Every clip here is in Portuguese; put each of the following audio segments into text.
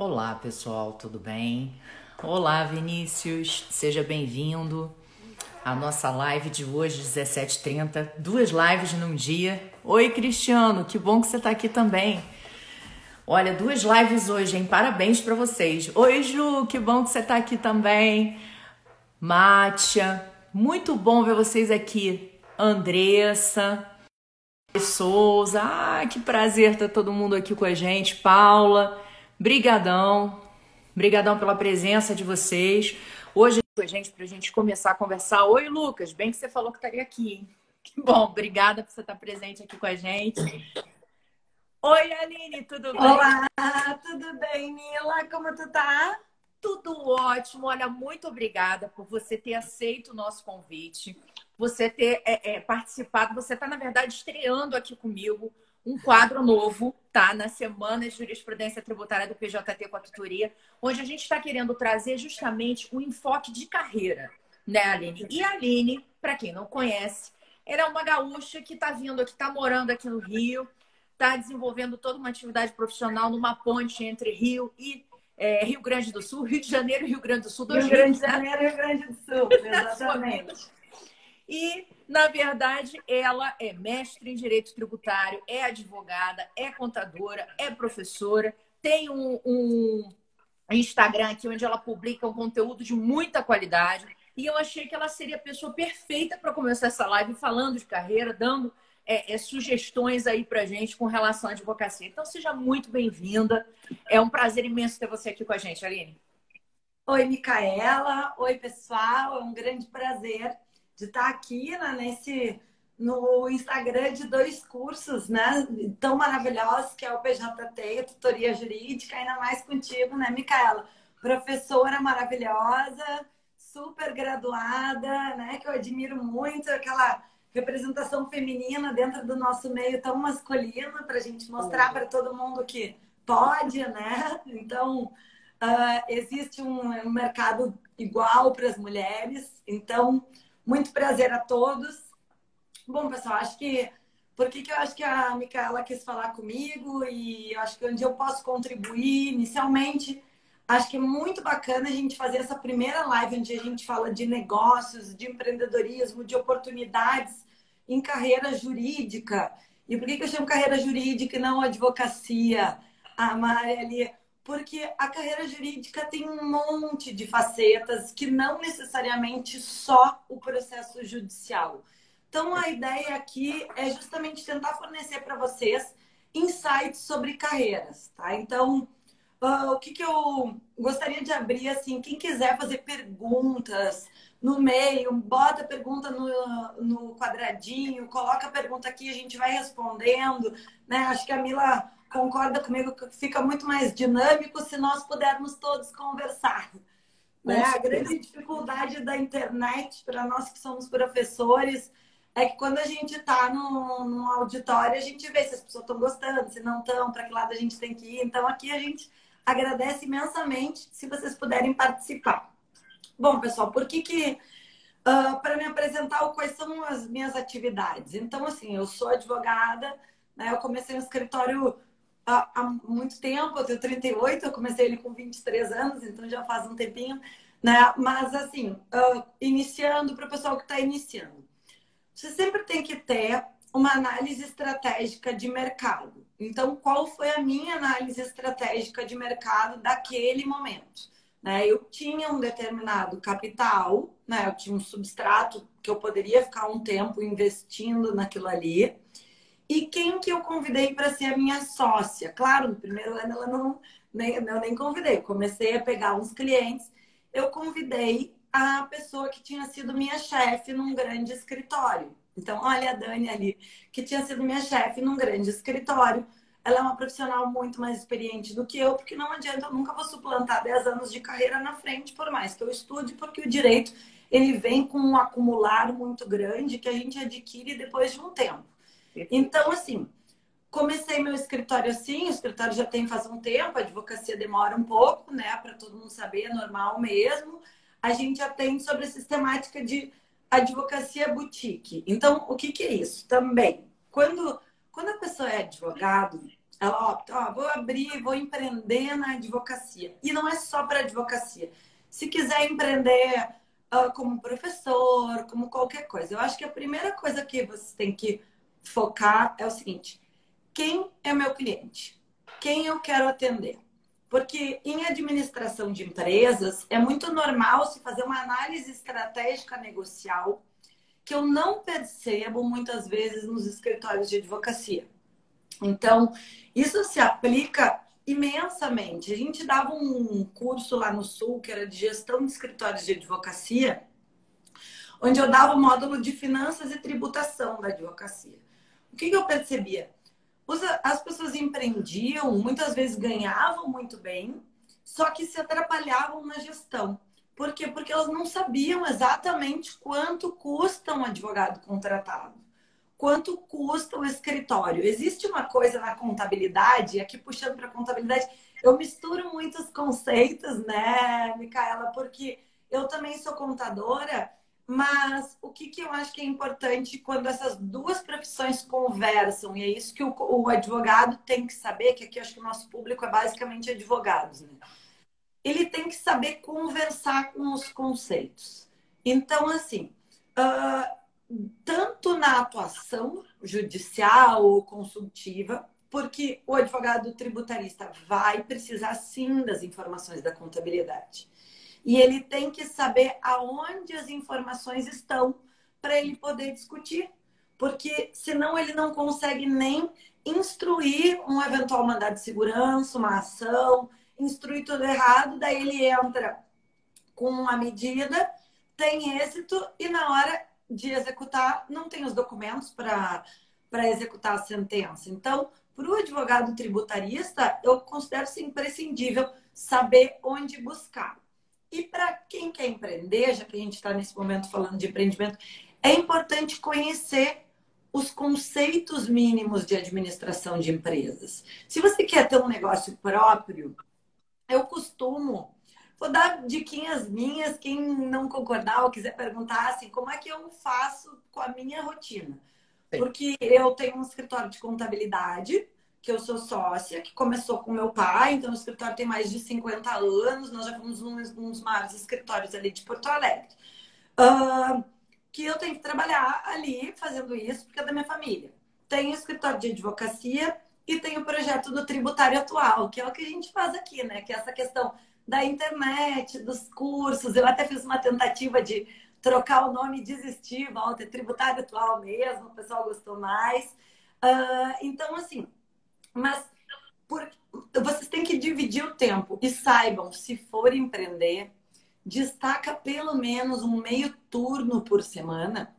Olá, pessoal, tudo bem? Olá, Vinícius, seja bem-vindo à nossa live de hoje, 17h30, duas lives num dia. Oi, Cristiano, que bom que você está aqui também. Olha, duas lives hoje, hein? Parabéns para vocês. Oi, Ju, que bom que você está aqui também. Mátia, muito bom ver vocês aqui. Andressa, Souza, que prazer ter todo mundo aqui com a gente. Paula, brigadão. Brigadão pela presença de vocês. Hoje com a gente pra gente começar a conversar. Oi, Lucas, bem que você falou que estaria aqui, hein? Que bom, obrigada por você estar presente aqui com a gente. Oi, Aline, tudo bem? Olá, tudo bem, Mila? Como tu tá? Tudo ótimo. Olha, muito obrigada por você ter aceito o nosso convite, você ter participado. Você está, na verdade, estreando aqui comigo um quadro novo, tá? Na Semana de Jurisprudência Tributária do PJT com a Tutoria, onde a gente está querendo trazer justamente um enfoque de carreira, né, Aline? E a Aline, para quem não conhece, ela é uma gaúcha que está vindo aqui, está morando aqui no Rio, está desenvolvendo toda uma atividade profissional numa ponte entre Rio e Rio Grande do Sul, Rio de Janeiro e Rio Grande do Sul, dois Rio Grande rios, de né? Janeiro e Rio Grande do Sul, exatamente. E, na verdade, ela é mestre em Direito Tributário, é advogada, é contadora, é professora, tem um Instagram aqui onde ela publica um conteúdo de muita qualidade. E eu achei que ela seria a pessoa perfeita para começar essa live falando de carreira, dando sugestões aí para gente com relação à advocacia. Então, seja muito bem-vinda. É um prazer imenso ter você aqui com a gente, Aline. Oi, Micaela. Oi, pessoal. É um grande prazer de estar aqui, no Instagram de dois cursos, né? Tão maravilhosos, que é o PJT, a Tutoria Jurídica, ainda mais contigo, né, Micaela? Professora maravilhosa, super graduada, né? Que eu admiro muito, aquela representação feminina dentro do nosso meio tão masculino, para a gente mostrar para todo mundo que pode, né? Então, existe um mercado igual para as mulheres. Então, muito prazer a todos. Bom, pessoal, acho que... Por que eu acho que a Micaela quis falar comigo e acho que onde eu posso contribuir inicialmente, acho que é muito bacana a gente fazer essa primeira live onde a gente fala de negócios, de empreendedorismo, de oportunidades em carreira jurídica. E por que eu chamo carreira jurídica e não advocacia? A Mari ali... Porque a carreira jurídica tem um monte de facetas que não necessariamente só o processo judicial. Então, a ideia aqui é justamente tentar fornecer para vocês insights sobre carreiras, tá? Então, o que eu gostaria de abrir, assim, quem quiser fazer perguntas no meio, bota a pergunta no quadradinho, coloca a pergunta aqui, a gente vai respondendo, né? Acho que a Mila concorda comigo que fica muito mais dinâmico se nós pudermos todos conversar, né? A grande dificuldade da internet para nós que somos professores é que quando a gente está num auditório, a gente vê se as pessoas estão gostando, se não estão, para que lado a gente tem que ir. Então, aqui a gente agradece imensamente se vocês puderem participar. Bom, pessoal, para me apresentar quais são as minhas atividades? Então, assim, eu sou advogada, né? Eu comecei no escritório há muito tempo, eu tenho 38, eu comecei ele com 23 anos, então já faz um tempinho, né? Mas, assim, iniciando, para o pessoal que está iniciando, você sempre tem que ter uma análise estratégica de mercado. Então, qual foi a minha análise estratégica de mercado daquele momento? Né? Eu tinha um determinado capital, né? Eu tinha um substrato que eu poderia ficar um tempo investindo naquilo ali. E quem que eu convidei para ser a minha sócia? Claro, no primeiro ano eu nem convidei. Eu comecei a pegar uns clientes. Eu convidei a pessoa que tinha sido minha chefe num grande escritório. Então, olha a Dani ali, que tinha sido minha chefe num grande escritório. Ela é uma profissional muito mais experiente do que eu, porque não adianta, eu nunca vou suplantar 10 anos de carreira na frente, por mais que eu estude, porque o direito ele vem com um acumular muito grande que a gente adquire depois de um tempo. Então, assim, comecei meu escritório assim, o escritório já tem faz um tempo, a advocacia demora um pouco, né? Para todo mundo saber, é normal mesmo. A gente atende sobre a sistemática de advocacia boutique. Então, o que é isso? Também, quando a pessoa é advogado, Ela opta, ó, vou abrir, vou empreender na advocacia. E não é só para advocacia. Se quiser empreender como professor, como qualquer coisa. Eu acho que a primeira coisa que você tem que focar é o seguinte: quem é meu cliente? Quem eu quero atender? Porque em administração de empresas é muito normal se fazer uma análise estratégica negocial que eu não percebo muitas vezes nos escritórios de advocacia. Então, isso se aplica imensamente. A gente dava um curso lá no Sul, que era de gestão de escritórios de advocacia, onde eu dava o módulo de finanças e tributação da advocacia. O que eu percebia? As pessoas empreendiam, muitas vezes ganhavam muito bem, só que se atrapalhavam na gestão. Por quê? Porque elas não sabiam exatamente quanto custa um advogado contratado, quanto custa o escritório. Existe uma coisa na contabilidade, aqui puxando para a contabilidade, eu misturo muitos conceitos, né, Micaela, porque eu também sou contadora, mas o que eu acho que é importante quando essas duas profissões conversam, e é isso que o advogado tem que saber, que aqui eu acho que o nosso público é basicamente advogados, né? Ele tem que saber conversar com os conceitos. Então, assim, tanto na atuação judicial ou consultiva, porque o advogado tributarista vai precisar sim das informações da contabilidade. E ele tem que saber aonde as informações estão para ele poder discutir, porque senão ele não consegue nem instruir um eventual mandado de segurança, uma ação, instruir tudo errado, daí ele entra com uma medida, tem êxito e na hora de executar não tem os documentos para executar a sentença. Então, para o advogado tributarista, eu considero imprescindível saber onde buscar. E para quem quer empreender, já que a gente está nesse momento falando de empreendimento, é importante conhecer os conceitos mínimos de administração de empresas. Se você quer ter um negócio próprio, eu costumo, vou dar diquinhas minhas, quem não concordar ou quiser perguntar assim, como é que eu faço com a minha rotina? Porque eu tenho um escritório de contabilidade, que eu sou sócia, que começou com meu pai, então o escritório tem mais de 50 anos, nós já fomos um dos maiores escritórios ali de Porto Alegre. Que eu tenho que trabalhar ali fazendo isso, porque é da minha família. Tenho escritório de advocacia e tenho o projeto do tributário atual, que é o que a gente faz aqui, né? Que é essa questão da internet, dos cursos. Eu até fiz uma tentativa de trocar o nome e desistir, volta, é tributário atual mesmo, o pessoal gostou mais. Então, assim, mas vocês têm que dividir o tempo e saibam, se for empreender, destaca pelo menos um meio turno por semana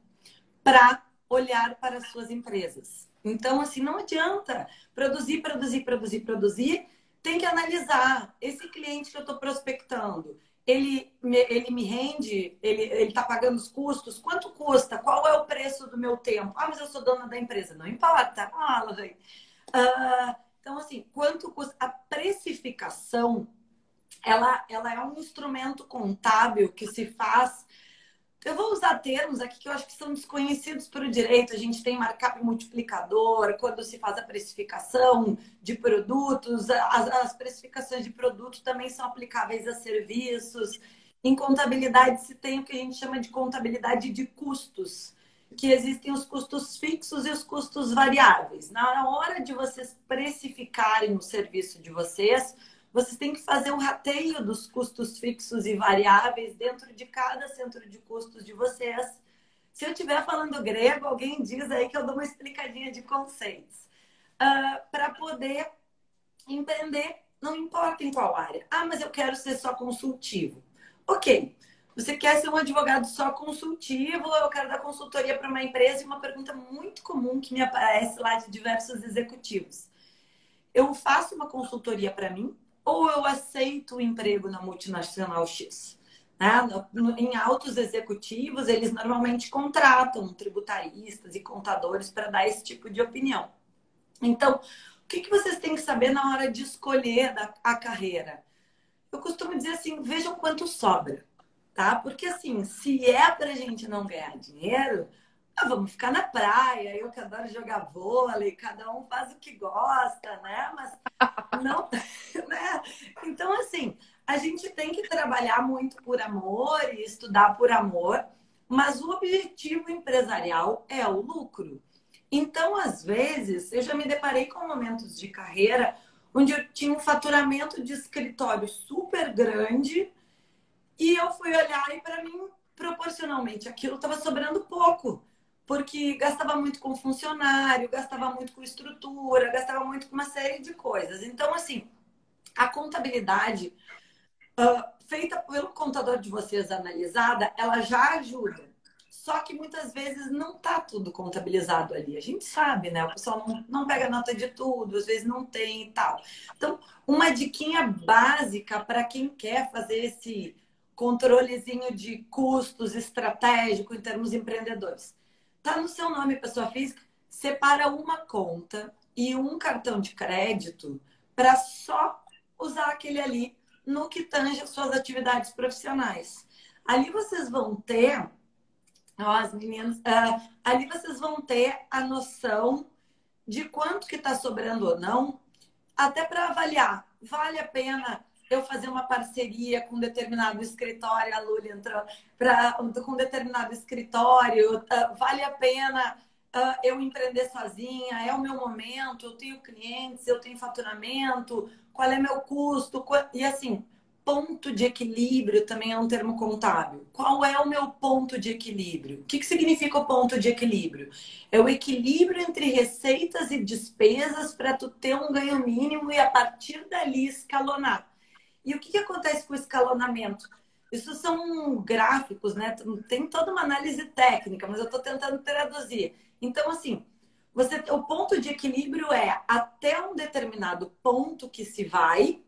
para olhar para as suas empresas. Então, assim, não adianta produzir. Tem que analisar esse cliente que eu estou prospectando. Ele me rende? Ele está pagando os custos? Quanto custa? Qual é o preço do meu tempo? Ah, mas eu sou dona da empresa. Não importa. Fala, gente. Então, assim, quanto custa? A precificação, ela é um instrumento contábil que se faz. Eu vou usar termos aqui que eu acho que são desconhecidos para o direito. A gente tem markup multiplicador, quando se faz a precificação de produtos, as precificações de produto também são aplicáveis a serviços. Em contabilidade se tem o que a gente chama de contabilidade de custos, que existem os custos fixos e os custos variáveis. Na hora de vocês precificarem o serviço de vocês têm que fazer um rateio dos custos fixos e variáveis dentro de cada centro de custos de vocês. Se eu estiver falando grego, alguém diz aí que eu dou uma explicadinha de conceitos. Para poder empreender, não importa em qual área. Ah, mas eu quero ser só consultivo. Ok. Você quer ser um advogado só consultivo, eu quero dar consultoria para uma empresa, e uma pergunta muito comum que me aparece lá de diversos executivos. Eu faço uma consultoria para mim ou eu aceito o emprego na multinacional X? Né? Em altos executivos, eles normalmente contratam tributaristas e contadores para dar esse tipo de opinião. Então, o que vocês têm que saber na hora de escolher a carreira? Eu costumo dizer assim, vejam quanto sobra, tá? Porque assim, se é para a gente não ganhar dinheiro, vamos ficar na praia, eu que adoro jogar vôlei, cada um faz o que gosta, né? Mas não, né? Então, assim, a gente tem que trabalhar muito por amor e estudar por amor, mas o objetivo empresarial é o lucro. Então, às vezes, eu já me deparei com momentos de carreira onde eu tinha um faturamento de escritório super grande e eu fui olhar e, para mim, proporcionalmente, aquilo estava sobrando pouco. Porque gastava muito com funcionário, gastava muito com estrutura, gastava muito com uma série de coisas. Então, assim, a contabilidade feita pelo contador de vocês analisada, ela já ajuda. Só que muitas vezes não está tudo contabilizado ali. A gente sabe, né? O pessoal não pega nota de tudo, às vezes não tem e tal. Então, uma diquinha básica para quem quer fazer esse controlezinho de custos estratégico em termos empreendedores. Tá no seu nome, pessoa física, separa uma conta e um cartão de crédito para só usar aquele ali no que tange as suas atividades profissionais. Ali vocês vão ter, ó, as meninas, ali vocês vão ter a noção de quanto que está sobrando ou não, até para avaliar. Vale a pena eu fazer uma parceria com determinado escritório, a Luli entrou, com determinado escritório, vale a pena eu empreender sozinha, é o meu momento, eu tenho clientes, eu tenho faturamento, qual é meu custo, e assim, ponto de equilíbrio também é um termo contábil. Qual é o meu ponto de equilíbrio? O que significa o ponto de equilíbrio? É o equilíbrio entre receitas e despesas para tu ter um ganho mínimo e a partir dali escalonar. E o que acontece com o escalonamento? Isso são gráficos, né? Tem toda uma análise técnica, mas eu estou tentando traduzir. Então, assim, o ponto de equilíbrio é até um determinado ponto que se vai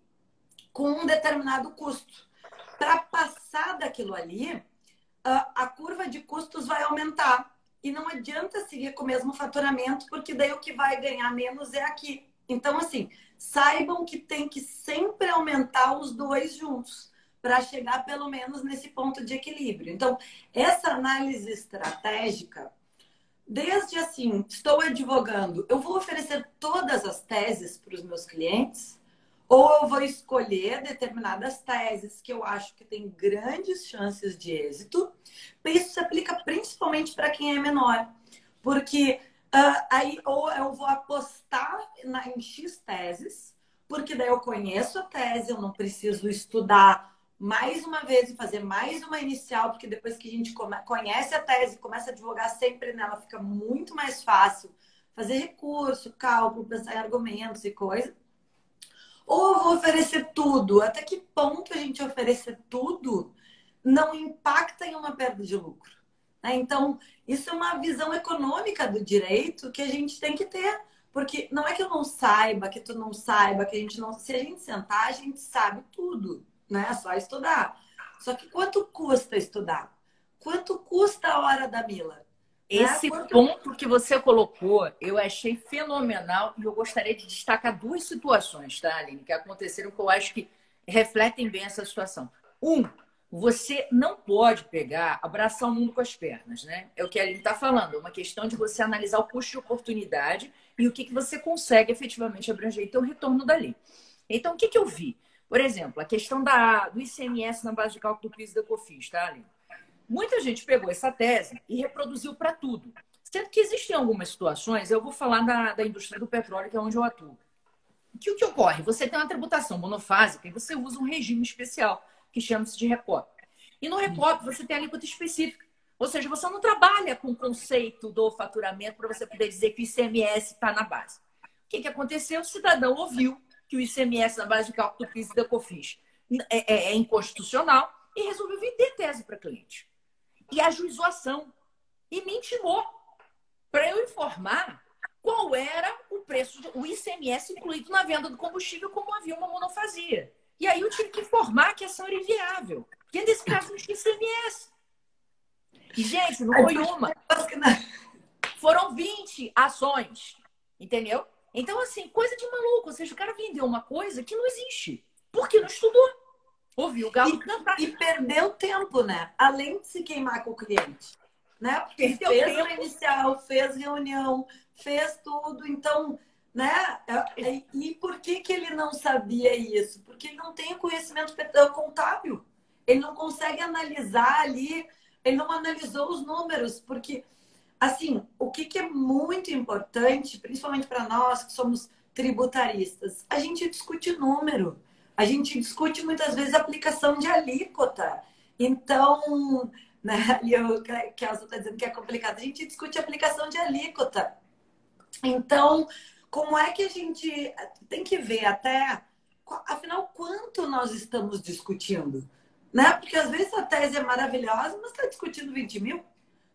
com um determinado custo. Para passar daquilo ali, a curva de custos vai aumentar. E não adianta seguir com o mesmo faturamento, porque daí o que vai ganhar menos é aqui. Então, assim, saibam que tem que sempre aumentar os dois juntos para chegar pelo menos nesse ponto de equilíbrio. Então, essa análise estratégica, desde assim, estou advogando, eu vou oferecer todas as teses para os meus clientes, ou eu vou escolher determinadas teses que eu acho que tem grandes chances de êxito. Isso se aplica principalmente para quem é menor. Porque aí ou eu vou apostar em X teses, porque daí eu conheço a tese, eu não preciso estudar mais uma vez e fazer mais uma inicial, porque depois que a gente conhece a tese, começa a advogar sempre nela, fica muito mais fácil fazer recurso, cálculo, pensar em argumentos e coisa. Ou eu vou oferecer tudo? Até que ponto a gente oferecer tudo não impacta em uma perda de lucro? Então, isso é uma visão econômica do direito que a gente tem que ter. Porque não é que eu não saiba, que tu não saiba, que a gente não... Se a gente sentar, a gente sabe tudo, né? É só estudar. Só que quanto custa estudar? Quanto custa a hora da Mila? Esse ponto que você colocou, eu achei fenomenal e eu gostaria de destacar duas situações, tá, Aline, que aconteceram que eu acho que refletem bem essa situação. Você não pode pegar, abraçar o mundo com as pernas, né? É o que a Aline está falando, é uma questão de você analisar o custo de oportunidade e o que você consegue efetivamente abranger e ter o retorno dali. Então, o que eu vi? Por exemplo, a questão do ICMS na base de cálculo do PIS e da COFINS, tá, Aline? Muita gente pegou essa tese e reproduziu para tudo. Sendo que existem algumas situações, eu vou falar da indústria do petróleo, que é onde eu atuo. Que o que ocorre? Você tem uma tributação monofásica e você usa um regime especial, que chama-se de RECOP. E no RECOP você tem a alíquota específica. Ou seja, você não trabalha com o conceito do faturamento para você poder dizer que o ICMS está na base. O que aconteceu? O cidadão ouviu que o ICMS na base de cálculo do PIS e da COFINS é inconstitucional e resolveu vender tese para cliente. E ajuizou a ação. E me intimou para eu informar qual era o preço, o ICMS incluído na venda do combustível, como havia uma monofasia. E aí eu tive que informar que a ação era inviável. Porque nesse caso não tinha ICMS. E, gente, não foi uma. Foram 20 ações. Entendeu? Então, assim, coisa de maluco. Ou seja, o cara vendeu uma coisa que não existe. Porque não estudou. Ouviu o galo cantar. E perdeu tempo, né? Além de se queimar com o cliente. né? Porque Perdeu fez tempo. uma inicial, fez reunião, fez tudo, então, né? E por que que ele não sabia isso? Porque ele não tem o conhecimento contábil. Ele não consegue analisar ali, ele não analisou os números, porque assim, o que que é muito importante, principalmente para nós que somos tributaristas, a gente discute número, a gente discute muitas vezes a aplicação de alíquota. Então, né, e eu, que a Elsa está dizendo que é complicado, a gente discute a aplicação de alíquota. Então, como é que a gente tem que ver até, afinal, quanto nós estamos discutindo? Né? Porque às vezes a tese é maravilhosa, mas está discutindo 20 mil,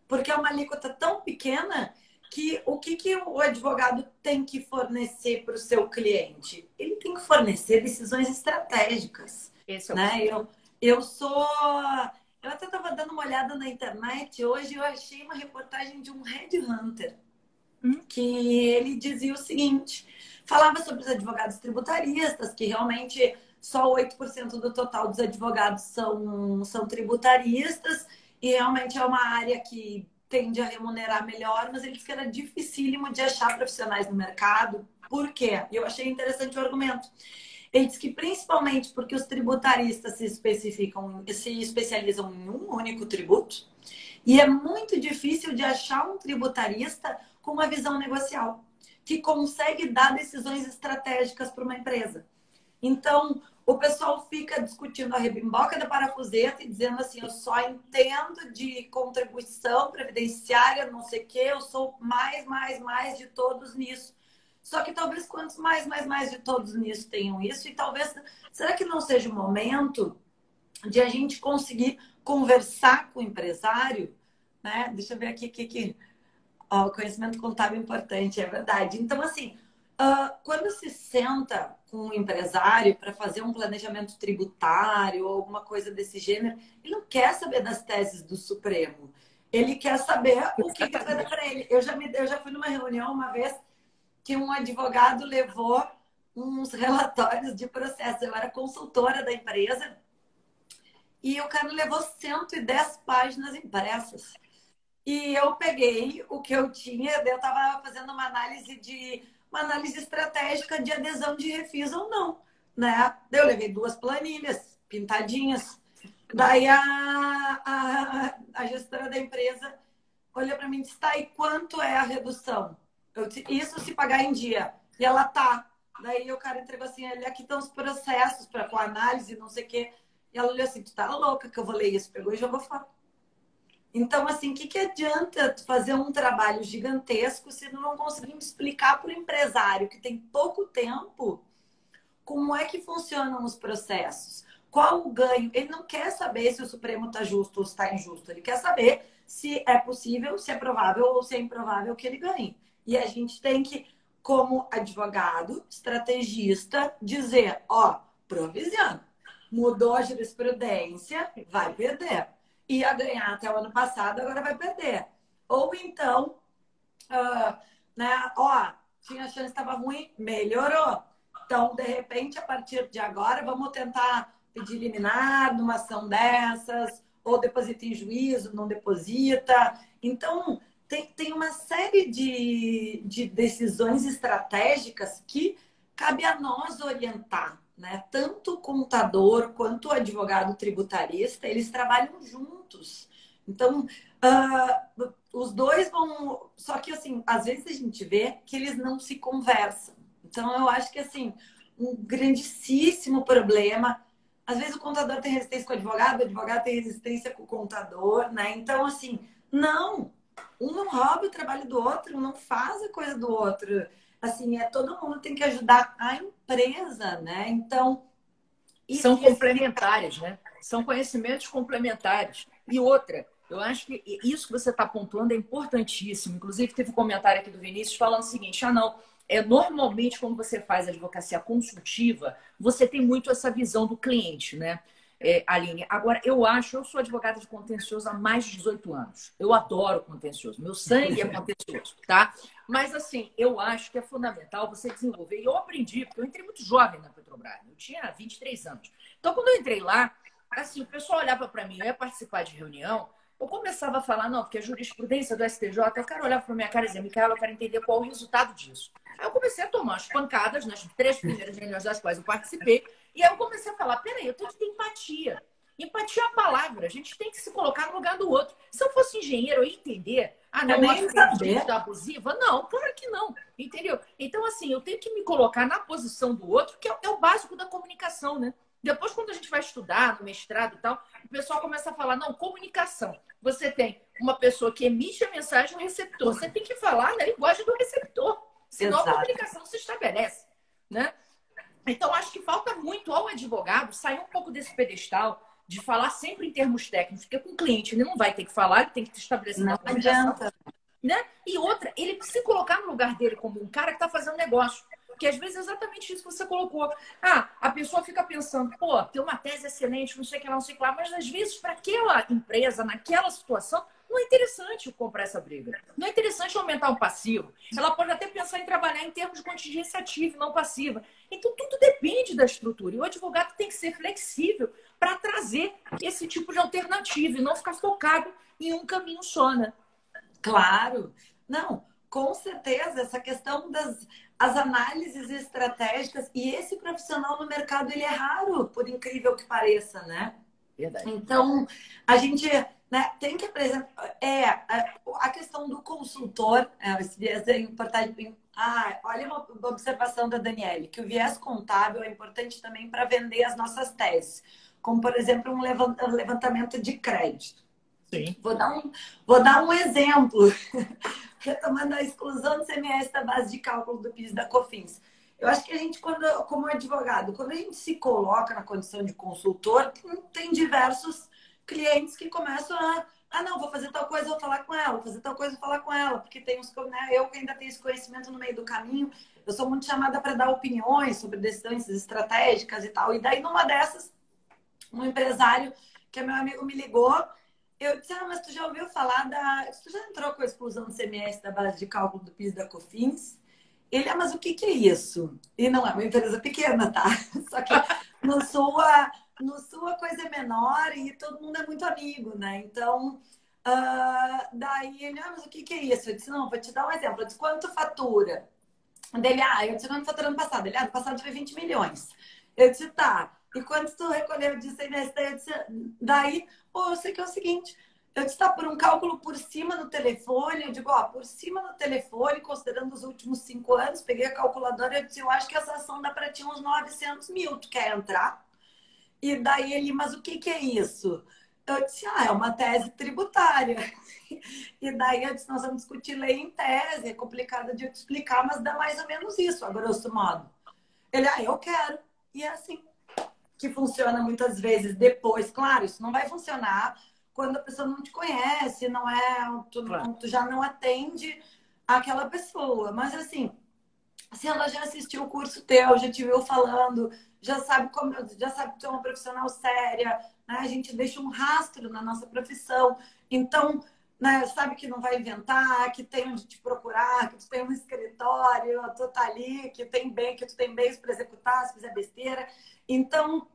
porque é uma alíquota tão pequena que o que, que o advogado tem que fornecer para o seu cliente? Ele tem que fornecer decisões estratégicas. Esse é o Né? ponto. Eu sou. Eu até estava dando uma olhada na internet hoje, eu achei uma reportagem de um headhunter que ele dizia o seguinte: falava sobre os advogados tributaristas, que realmente só 8% do total dos advogados são tributaristas, e realmente é uma área que tende a remunerar melhor, mas ele disse que era dificílimo de achar profissionais no mercado. Por quê? Eu achei interessante o argumento. Ele diz que principalmente porque os tributaristas se especializam em um único tributo, e é muito difícil de achar um tributarista com uma visão negocial, que consegue dar decisões estratégicas para uma empresa. Então, o pessoal fica discutindo a rebimboca da parafuseta e dizendo assim, eu só entendo de contribuição previdenciária, não sei o quê, eu sou mais de todos nisso. Só que talvez quantos mais de todos nisso tenham isso, e talvez, será que não seja o momento de a gente conseguir conversar com o empresário, né? Deixa eu ver aqui que o conhecimento contábil é importante, é verdade. Então, assim, quando se senta com um empresário para fazer um planejamento tributário ou alguma coisa desse gênero, ele não quer saber das teses do Supremo. Ele quer saber o que vai dar para ele. Eu já fui numa reunião uma vez que um advogado levou uns relatórios de processo. Eu era consultora da empresa e o cara levou 110 páginas impressas. E eu peguei o que eu tinha, eu estava fazendo uma análise estratégica de adesão de refis ou não, né? Daí eu levei 2 planilhas pintadinhas. Daí a gestora da empresa olhou para mim e disse, tá, e quanto é a redução? Eu disse, isso se pagar em dia. E ela tá. Daí o cara entregou assim, aqui estão os processos para com análise, não sei o quê. E ela olhou assim, tu tá louca que eu vou ler isso? Pegou e jogou fora. Então, assim, o que adianta fazer um trabalho gigantesco se não conseguimos explicar para o empresário que tem pouco tempo como é que funcionam os processos? Qual o ganho? Ele não quer saber se o Supremo está justo ou está injusto. Ele quer saber se é possível, se é provável ou se é improvável que ele ganhe. E a gente tem que, como advogado, estrategista, dizer, ó, provisiona. Mudou a jurisprudência, vai perder. Ia ganhar até o ano passado, agora vai perder. Ou então, né, ó, tinha chance, estava ruim, melhorou. Então, de repente, a partir de agora, vamos tentar pedir liminar numa ação dessas, ou deposita em juízo, não deposita. Então, tem uma série de decisões estratégicas que cabe a nós orientar, né? Tanto o contador quanto o advogado tributarista, eles trabalham juntos. Então, os dois vão... Só que, assim, às vezes a gente vê que eles não se conversam. Então, eu acho que, assim, um grandíssimo problema. Às vezes o contador tem resistência com o advogado tem resistência com o contador, né? Então, assim, não. Um não rouba o trabalho do outro, um não faz a coisa do outro. Assim, todo mundo tem que ajudar a empresa, né? Então, são complementares, né? São conhecimentos complementares. E outra, eu acho que isso que você está pontuando é importantíssimo. Inclusive, teve um comentário aqui do Vinícius falando o seguinte: não, normalmente, quando você faz advocacia consultiva, você tem muito essa visão do cliente, né, Aline? Agora, eu sou advogada de contencioso há mais de 18 anos. Eu adoro contencioso. Meu sangue é contencioso, tá? Mas, assim, eu acho que é fundamental você desenvolver. E eu aprendi, porque eu entrei muito jovem na Petrobras. Eu tinha 23 anos. Então, quando eu entrei lá, assim, o pessoal olhava para mim, eu ia participar de reunião, eu começava a falar, não, porque a jurisprudência do STJ, o cara olhava para minha cara e dizia, Micaela, eu quero entender qual é o resultado disso. Aí eu comecei a tomar as pancadas nas 3 primeiras reuniões das quais eu participei, e aí eu comecei a falar, peraí, eu tenho que ter empatia. Empatia é a palavra, a gente tem que se colocar no lugar do outro. Se eu fosse engenheiro, eu ia entender. Ah, não, Eu eu nem acho que tem saber. gente da abusiva. Não, claro que não. Entendeu? Então, assim, eu tenho que me colocar na posição do outro, que é o básico da comunicação, né? Depois, quando a gente vai estudar no mestrado e tal, o pessoal começa a falar, não, comunicação. Você tem uma pessoa que emite a mensagem, um receptor. Você tem que falar na linguagem do receptor. Senão a Exato. comunicação se estabelece, né? Então, acho que falta muito ao advogado sair um pouco desse pedestal de falar sempre em termos técnicos, porque com o cliente ele não vai ter que falar, ele tem que estabelecer Não uma comunicação, adianta. né? E outra, ele se colocar no lugar dele como um cara que está fazendo negócio. Porque às vezes é exatamente isso que você colocou. Ah, a pessoa fica pensando, pô, tem uma tese excelente, não sei o que lá, não sei o que lá, mas às vezes para aquela empresa, naquela situação, não é interessante comprar essa briga. Não é interessante aumentar o passivo. Ela pode até pensar em trabalhar em termos de contingência ativa e não passiva. Então tudo depende da estrutura. E o advogado tem que ser flexível para trazer esse tipo de alternativa e não ficar focado em um caminho só, né? Claro. Não, com certeza, essa questão das as análises estratégicas e esse profissional no mercado ele é raro, por incrível que pareça, né? Verdade. Então, a gente, né, tem que apresentar a questão do consultor, esse viés é importante. Ah, olha uma observação da Daniele, que o viés contábil é importante também para vender as nossas teses, como, por exemplo, um levantamento de crédito. Sim. Vou dar um exemplo, retomando a exclusão do CMS da base de cálculo do PIS e da COFINS. Eu acho que a gente, como advogado, quando a gente se coloca na condição de consultor, tem diversos clientes que começam não, vou fazer tal coisa, vou falar com ela, vou fazer tal coisa, vou falar com ela, porque tem uns, né, eu que ainda tenho esse conhecimento no meio do caminho, eu sou muito chamada para dar opiniões sobre decisões estratégicas e tal. E daí, numa dessas, um empresário que é meu amigo me ligou. Eu disse, mas tu já ouviu falar Tu já entrou com a exclusão do CMS da base de cálculo do PIS e da COFINS? Ele, mas o que que é isso? E não é uma empresa pequena, tá? Só que no Sul a coisa é menor e todo mundo é muito amigo, né? Então, daí ele, mas o que que é isso? Eu disse, não, vou te dar um exemplo. Eu disse, quanto fatura? Dele, eu disse, quanto fatura ano passado? Ele, no passado foi 20 milhões. Eu disse, tá. E quanto tu recolheu de CMS? Eu disse, daí, eu sei que é o seguinte, eu disse, tá, por um cálculo por cima no telefone, eu digo, por cima no telefone, considerando os últimos 5 anos, peguei a calculadora e eu disse, eu acho que essa ação dá para ti uns 900 mil, tu quer entrar? E daí ele, mas o que que é isso? Eu disse, é uma tese tributária. E daí eu disse, nós vamos discutir lei em tese, é complicado de eu te explicar, mas dá mais ou menos isso, a grosso modo. Ele, eu quero. E é assim que funciona muitas vezes depois. Claro, isso não vai funcionar quando a pessoa não te conhece, não é, tu já não atende aquela pessoa. Mas assim, se ela já assistiu o curso teu, já te viu falando, já sabe que tu é uma profissional séria, né? A gente deixa um rastro na nossa profissão. Então, né, sabe que não vai inventar, que tem onde te procurar, que tu tem um escritório, tu tá ali, que tu tem bens para executar, se fizer besteira. Então,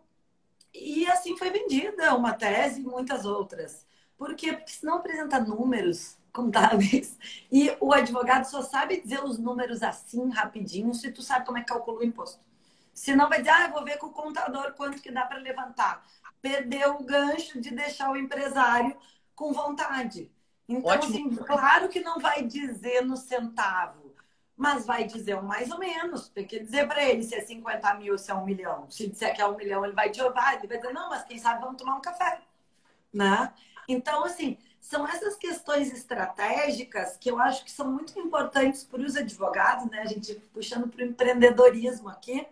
e assim foi vendida uma tese e muitas outras. Por quê? Porque se não apresenta números contábeis e o advogado só sabe dizer os números assim, rapidinho, se tu sabe como é que calcula o imposto. Senão vai dizer, eu vou ver com o contador quanto que dá para levantar. Perdeu o gancho de deixar o empresário com vontade. Então, Ótimo. assim, claro que não vai dizer no centavo, mas vai dizer um mais ou menos. Tem que dizer para ele se é 50 mil ou se é 1 milhão. Se disser que é 1 milhão, ele vai te ovar. Ele vai dizer, não, mas quem sabe vamos tomar um café. Né? Então, assim, são essas questões estratégicas que eu acho que são muito importantes para os advogados, né? A gente puxando para o empreendedorismo aqui.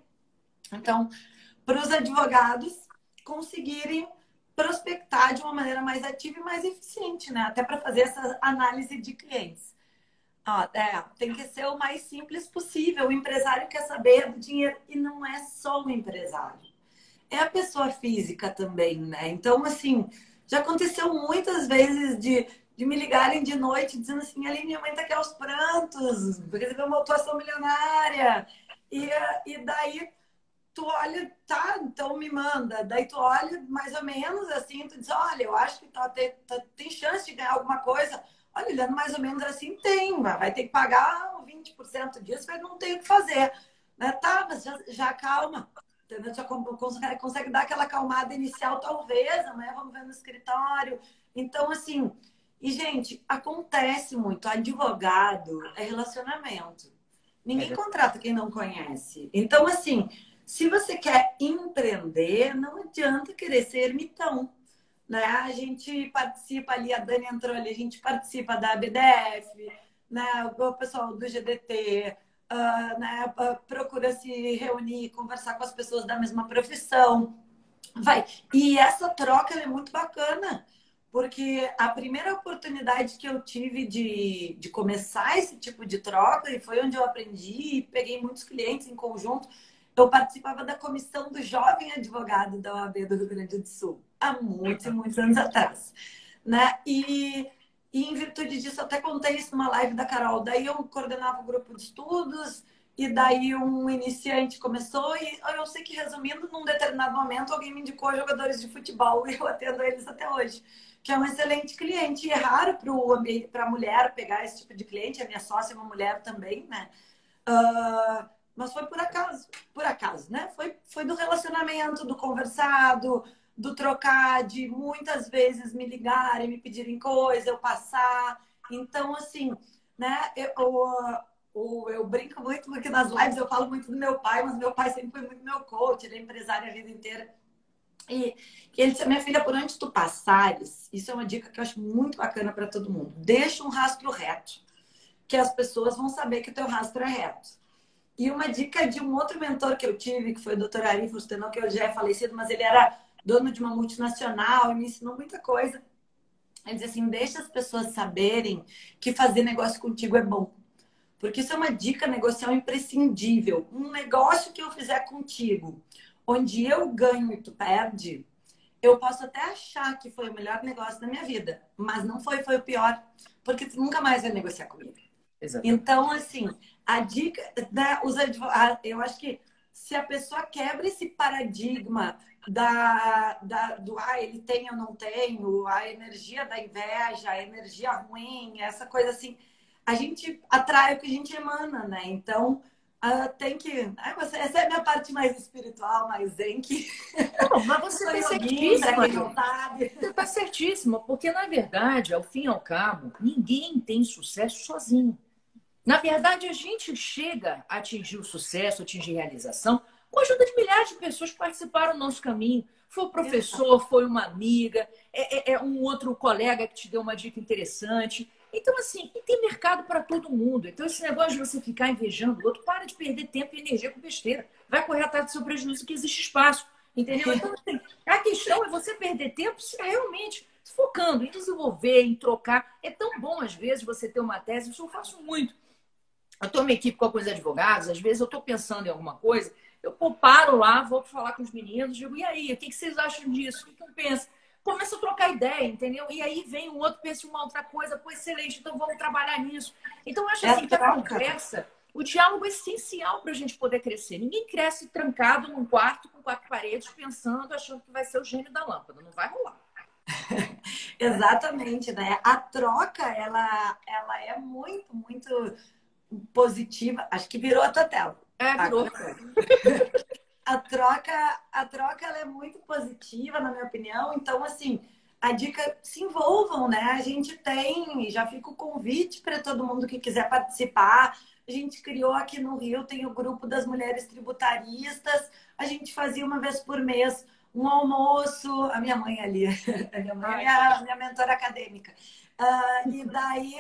Então, para os advogados conseguirem prospectar de uma maneira mais ativa e mais eficiente, né? Até para fazer essa análise de clientes. Tem que ser o mais simples possível. O empresário quer saber do dinheiro e não é só o empresário. É a pessoa física também, né? Então, assim, já aconteceu muitas vezes de me ligarem de noite dizendo assim, Aline, minha mãe tá aqui aos prantos, porque recebeu uma atuação milionária. E daí tu olha, tá, então me manda. Daí tu olha mais ou menos assim, tu diz, olha, eu acho que tem chance de ganhar alguma coisa. Olha, olhando mais ou menos assim, tem, vai ter que pagar 20% disso, mas não tem o que fazer. Né? Tá, mas já calma. Entendeu? Já consegue dar aquela calmada inicial, talvez, amanhã vamos ver no escritório. Então, assim, e, gente, acontece muito. Advogado é relacionamento. Ninguém contrata quem não conhece. Então, assim, se você quer empreender, não adianta querer ser ermitão. Né? A gente participa ali, a Dani entrou ali, a gente participa da ABDF, né? O pessoal do GDT, né? Procura se reunir, conversar com as pessoas da mesma profissão. Vai. E essa troca é muito bacana, porque a primeira oportunidade que eu tive de começar esse tipo de troca, e foi onde eu aprendi e peguei muitos clientes em conjunto, eu participava da comissão do jovem advogado da OAB do Rio Grande do Sul, há muitos e muitos anos atrás. Né? E em virtude disso, eu até contei isso numa live da Carol, daí eu coordenava o grupo de estudos, e daí um iniciante começou e eu sei que, resumindo, num determinado momento alguém me indicou jogadores de futebol e eu atendo eles até hoje, que é um excelente cliente. E é raro para a mulher pegar esse tipo de cliente, a minha sócia é uma mulher também, né? Mas foi por acaso, né? Foi do relacionamento, do conversado, do trocar, de muitas vezes me ligarem, me pedirem coisa, eu passar. Então, assim, né? Eu brinco muito porque nas lives eu falo muito do meu pai, mas meu pai sempre foi muito meu coach, ele é empresário a vida inteira. E ele disse, minha filha, por onde tu passares, isso é uma dica que eu acho muito bacana para todo mundo. Deixa um rastro reto, que as pessoas vão saber que o teu rastro é reto. E uma dica de um outro mentor que eu tive, que foi o Dr. Ari Fustenau, que hoje já é falecido, mas ele era dono de uma multinacional e me ensinou muita coisa. Ele diz assim, deixa as pessoas saberem que fazer negócio contigo é bom. Porque isso é uma dica negocial imprescindível. Um negócio que eu fizer contigo, onde eu ganho e tu perde, eu posso até achar que foi o melhor negócio da minha vida, mas não foi o pior, porque tu nunca mais vai negociar comigo. Exatamente. Então, assim, a dica, né, os advogados, eu acho que se a pessoa quebra esse paradigma do ele tem ou não tenho, a energia da inveja, a energia ruim, essa coisa assim, a gente atrai o que a gente emana, né? Então, tem que. Essa é a minha parte mais espiritual, mais zen, que. Não, mas você está certíssima. Quem não sabe. Você está certíssima, porque, na verdade, ao fim e ao cabo, ninguém tem sucesso sozinho. Na verdade, a gente chega a atingir o sucesso, atingir realização, com a ajuda de milhares de pessoas que participaram do nosso caminho. Foi o professor, foi uma amiga, é um outro colega que te deu uma dica interessante. Então, assim, e tem mercado para todo mundo. Então, esse negócio de você ficar invejando o outro, para de perder tempo e energia com besteira. Vai correr atrás do seu prejuízo, que existe espaço. Entendeu? Então, assim, a questão é você perder tempo se realmente focando em desenvolver, em trocar. É tão bom, às vezes, você ter uma tese. Isso eu faço muito. Eu estou numa equipe com alguns advogados, às vezes eu estou pensando em alguma coisa, eu paro lá, vou falar com os meninos, digo, e aí, o que vocês acham disso? O que um pensa? Começa a trocar ideia, entendeu? E aí vem um outro, pensa em uma outra coisa, pô, excelente, então vamos trabalhar nisso. Então, eu acho assim que a conversa, o diálogo é essencial para a gente poder crescer. Ninguém cresce trancado num quarto com 4 paredes, pensando, achando que vai ser o gênio da lâmpada. Não vai rolar. Exatamente, né? A troca, ela é muito, muito positiva. Acho que virou a tua tela. Virou. A troca ela é muito positiva, na minha opinião. Então, assim, a dica, se envolvam, né? A gente tem, já fica o convite para todo mundo que quiser participar. A gente criou aqui no Rio, tem o grupo das mulheres tributaristas. A gente fazia uma vez por mês um almoço. A minha mãe ali, a minha mãe é minha mentora acadêmica. E daí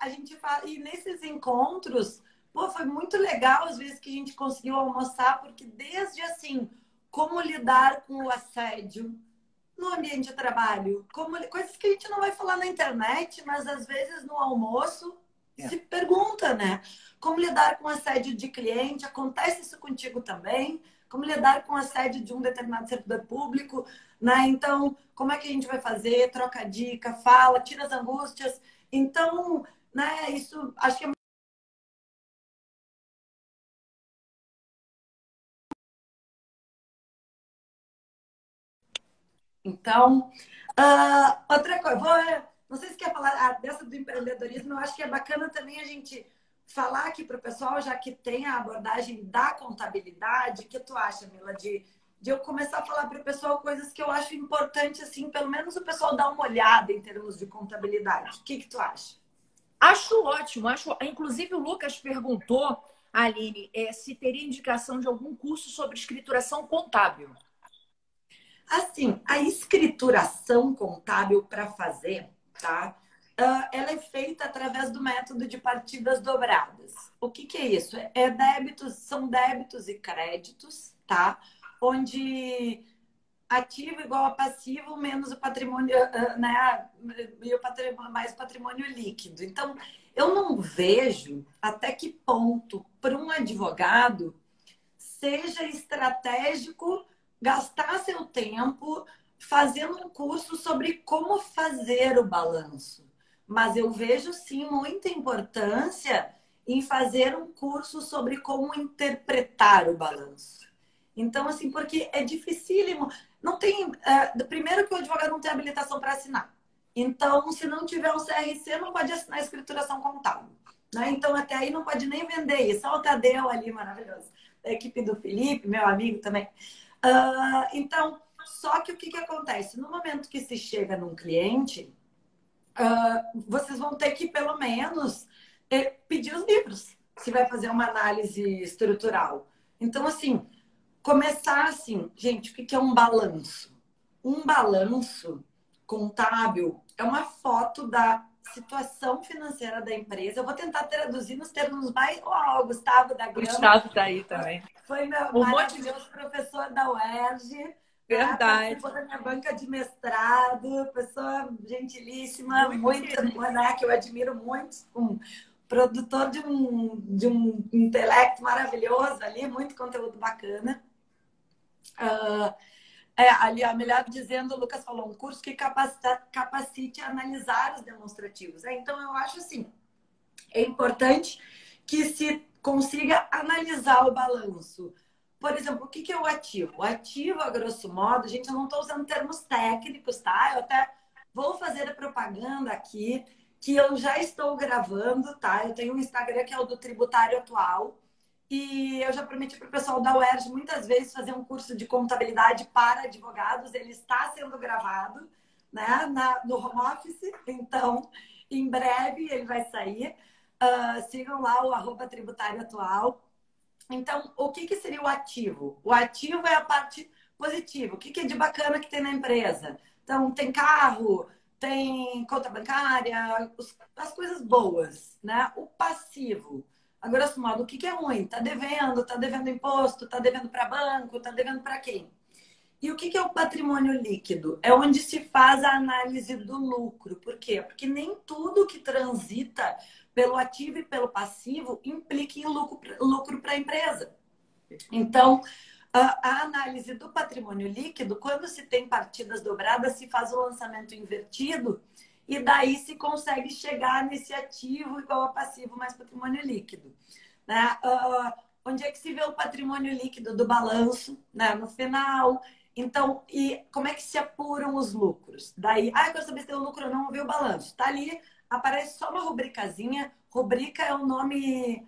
a gente fala, e nesses encontros, pô, foi muito legal às vezes que a gente conseguiu almoçar, porque desde assim, como lidar com o assédio no ambiente de trabalho, coisas que a gente não vai falar na internet, mas às vezes no almoço se pergunta, né? Como lidar com assédio de cliente? Acontece isso contigo também? Como lidar com assédio de um determinado servidor público, né? Então, como é que a gente vai fazer? Troca dica, fala, tira as angústias. Então, né, isso acho que é Então, outra coisa, não sei se quer falar dessa do empreendedorismo, eu acho que é bacana também a gente falar aqui para o pessoal, já que tem a abordagem da contabilidade, o que tu acha, Mila, de eu começar a falar para o pessoal coisas que eu acho importante, assim, pelo menos o pessoal dar uma olhada em termos de contabilidade. O que que tu acha? Acho ótimo. Inclusive, o Lucas perguntou, Aline, se teria indicação de algum curso sobre escrituração contábil. Assim, a escrituração contábil para fazer, tá? Ela é feita através do método de partidas dobradas. O que que é isso? É débitos, são débitos e créditos, tá? Onde ativo igual a passivo menos o patrimônio, né? E o patrimônio, mais o patrimônio líquido. Então, eu não vejo até que ponto, para um advogado, seja estratégico gastar seu tempo fazendo um curso sobre como fazer o balanço. Mas eu vejo sim muita importância em fazer um curso sobre como interpretar o balanço. Então, assim, porque é dificílimo. Não tem. Primeiro que o advogado não tem habilitação para assinar. Então, se não tiver um CRC, não pode assinar a escrituração contábil. Né? Então, até aí não pode nem vender isso. Olha o Tadeu ali, maravilhoso. Da equipe do Felipe, meu amigo também. Então, só que o que acontece? No momento que se chega num cliente, vocês vão ter que, pelo menos, pedir os livros, se vai fazer uma análise estrutural. Então, assim, começar assim, gente, o que é um balanço? Um balanço contábil é uma foto da situação financeira da empresa. Eu vou tentar traduzir nos termos mais. Oh, o Gustavo da O Grama Gustavo está aí também. foi meu Um monte de... maravilhoso professor da UERJ, né? Verdade. Participou da minha banca de mestrado, pessoa gentilíssima, Muito muito, querido. né, que eu admiro muito, um produtor de um intelecto maravilhoso ali, muito conteúdo bacana. Ali, melhor dizendo, o Lucas falou, um curso que capacite a analisar os demonstrativos. Então, eu acho assim, é importante que se consiga analisar o balanço. Por exemplo, o que é o ativo? O ativo, a grosso modo, gente, eu não estou usando termos técnicos, tá? Eu até vou fazer a propaganda aqui, que eu já estou gravando, tá? Eu tenho um Instagram que é o do Tributário Atual. E eu já prometi para o pessoal da UERJ muitas vezes fazer um curso de contabilidade para advogados. Ele está sendo gravado, né, no home office. Então, em breve ele vai sair. Sigam lá o @tributário atual. Então, o que seria o ativo? O ativo é a parte positiva. O que é de bacana que tem na empresa? Então, tem carro, tem conta bancária, as coisas boas, né? O passivo. A grosso modo, o que é ruim? Tá devendo imposto, tá devendo para banco, tá devendo para quem? E o que é o patrimônio líquido? É onde se faz a análise do lucro. Por quê? Porque nem tudo que transita pelo ativo e pelo passivo implica em lucro para a empresa. Então, a análise do patrimônio líquido, quando se tem partidas dobradas, se faz o lançamento invertido e daí se consegue chegar nesse ativo igual a passivo mais patrimônio líquido. Né? Onde é que se vê o patrimônio líquido do balanço, né? No final. Então, e como é que se apuram os lucros? Daí, eu quero saber se tem lucro ou não, eu vi o balanço. Tá ali, aparece só uma rubricazinha. Rubrica é o nome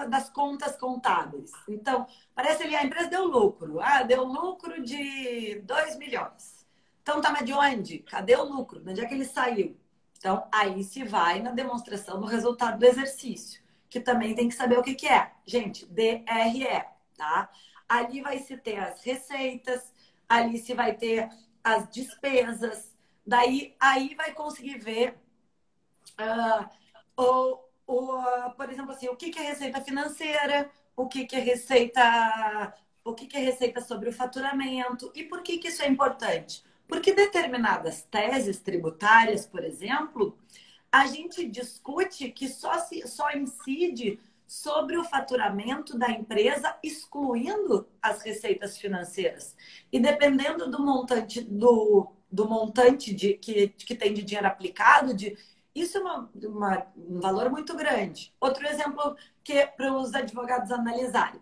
das contas contábeis. Então, parece ali, a empresa deu lucro. Deu lucro de 2 milhões. Então, tá, mas de onde? Cadê o lucro? De onde é que ele saiu? Então, aí se vai na demonstração do resultado do exercício, que também tem que saber o que é. Gente, DRE, tá? Ali vai se ter as receitas, ali se vai ter as despesas, daí aí vai conseguir ver por exemplo, assim, o que é receita financeira, o que é receita sobre o faturamento e por que isso é importante? Porque determinadas teses tributárias, por exemplo, a gente discute que só incide sobre o faturamento da empresa, excluindo as receitas financeiras. E dependendo do montante que tem de dinheiro aplicado, isso é um valor muito grande. Outro exemplo que é para os advogados analisarem.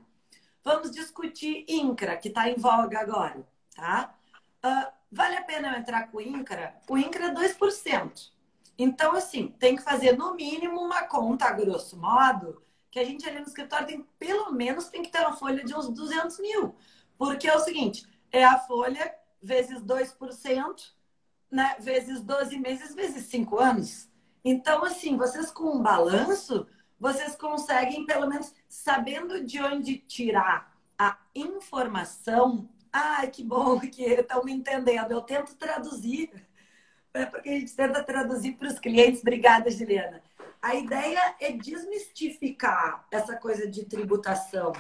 Vamos discutir INCRA, que está em voga agora, tá? Vale a pena eu entrar com o INCRA? O INCRA é 2%. Então, assim, tem que fazer no mínimo uma conta, a grosso modo, que a gente ali no escritório tem, pelo menos tem que ter uma folha de uns 200 mil. Porque é o seguinte, é a folha vezes 2%, né, vezes 12 meses, vezes 5 anos. Então, assim, vocês com um balanço, vocês conseguem, pelo menos, sabendo de onde tirar a informação. Ai, que bom que estão me entendendo. Eu tento traduzir, porque a gente tenta traduzir para os clientes. Obrigada, Juliana. A ideia é desmistificar essa coisa de tributação.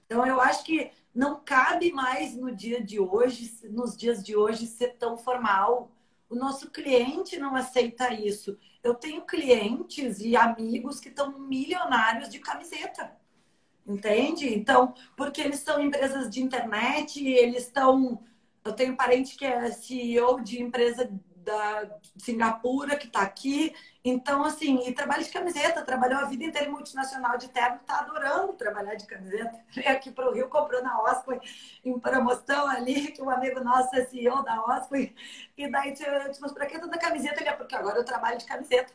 Então, eu acho que não cabe mais no dia de hoje, nos dias de hoje, ser tão formal. O nosso cliente não aceita isso. Eu tenho clientes e amigos que estão milionários de camiseta. Entende? Então, porque eles são empresas de internet, eles estão. Eu tenho um parente que é CEO de empresa da Singapura, que está aqui. Então, assim, e trabalha de camiseta, trabalhou a vida inteira em multinacional de terno, está adorando trabalhar de camiseta. Veio aqui para o Rio, comprou na Osprey em promoção ali, que um amigo nosso é CEO da Osprey. E daí eu disse, mas para que toda camiseta? Ele é porque agora eu trabalho de camiseta.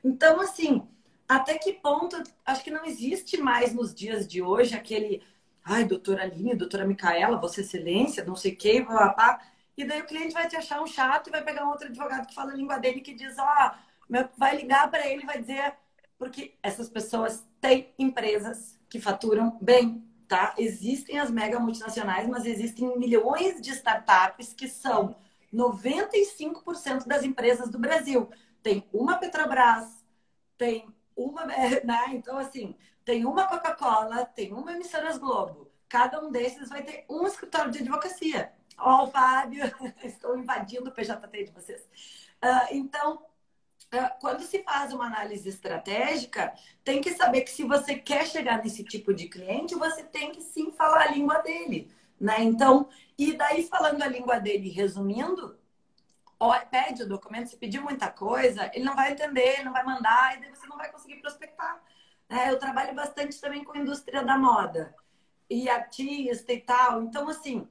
Então, assim, até que ponto, acho que não existe mais nos dias de hoje aquele, ai, doutora Aline, doutora Micaela, Vossa Excelência, não sei o quê, papá. E daí o cliente vai te achar um chato e vai pegar um outro advogado que fala a língua dele que diz, ó, vai ligar para ele e vai dizer, porque essas pessoas têm empresas que faturam bem, tá? Existem as mega multinacionais, mas existem milhões de startups que são 95% das empresas do Brasil. Tem uma Petrobras, tem uma, né? Então, assim, tem uma Coca-Cola, tem uma Emissoras Globo. Cada um desses vai ter um escritório de advocacia. Ó, o Fábio, estou invadindo o PJT de vocês. Então, quando se faz uma análise estratégica, tem que saber que se você quer chegar nesse tipo de cliente, você tem que sim falar a língua dele, né? Então, e daí falando a língua dele, resumindo, pede o documento, se pedir muita coisa, ele não vai entender, ele não vai mandar, e daí você não vai conseguir prospectar. Eu trabalho bastante também com a indústria da moda e artista e tal. Então, assim,